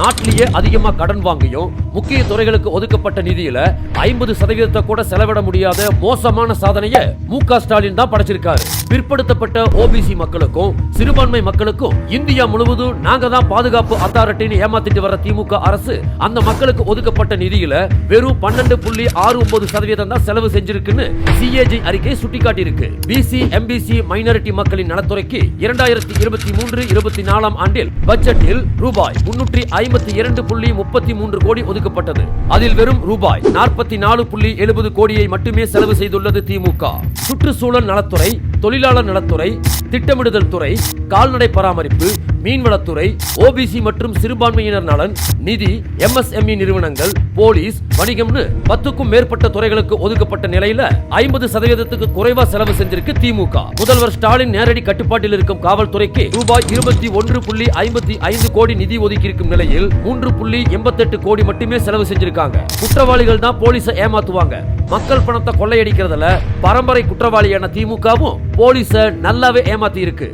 நாட்டிலேயே அதிகமா கடன் வாங்கியும் முக்கிய துறைகளுக்கு ஒதுக்கப்பட்ட நிதியில 50% கூட செலவிட முடியாத மோசமான சாதனையை மு.க. ஸ்டாலின் தான் படைச்சிருக்காரு. பிற்படுத்தப்பட்ட ஓபிசி மக்களுக்கும் சிறுபான்மை மக்களுக்கும் இந்தியா முழுவதும் நாங்க தான் பாதுகாப்பு அத்தாரிட்டின்னு ஏமாத்திட்டு வர திமுக அரசு அந்த மக்களுக்கு ஒதுக்கப்பட்ட நிதியில வெறும் 12.69% தான் செலவு செஞ்சிருக்குன்னு சிஏஜி அறிக்கை சுட்டிக்காட்டியிருக்கு. பிசி எம்பிசி மைனாரிட்டி மக்களின் நலத்துறைக்கு 2023-24 ஆண்டில் பட்ஜெட்டில் ரூபாய் 352.33 கோடி ஒதுக்கப்பட்டது. அதில் வெறும் ரூபாய் 44.70 கோடியை மட்டுமே செலவு செய்துள்ளது திமுக. சுற்றுச்சூழல் நலத்துறை, தொழிலாளர் நலத்துறை, திட்டமிடுதல் துறை, கால்நடை பராமரிப்பு, மீன்வளத்துறை, ஓபிசி மற்றும் சிறுபான்மையினர் நலன், நிதி, எம்எஸ்எம்இ நிறுவனங்கள், போலீஸ், வணிகம்னு 10க்கும் மேற்பட்ட துறைகளுக்கு ஒதுக்கப்பட்ட நிலையில 50%க்கு குறைவா செலவு செஞ்சிருக்கு திமுக. முதல்வர் ஸ்டாலின் நேரடி கட்டுப்பாட்டில் இருக்கும் காவல்துறைக்கு ரூபாய் 21.55 கோடி நிதி ஒதுக்கி இருக்கும் நிலையில் 3.88 கோடி மட்டுமே செலவு செஞ்சிருக்காங்க. குற்றவாளிகள் தான் போலீஸை ஏமாத்துவாங்க. மக்கள் பணத்தை கொள்ளையடிக்கிறதுல பரம்பரை குற்றவாளியான திமுகவும் போலீஸை நல்லாவே ஏமாத்தி இருக்கு.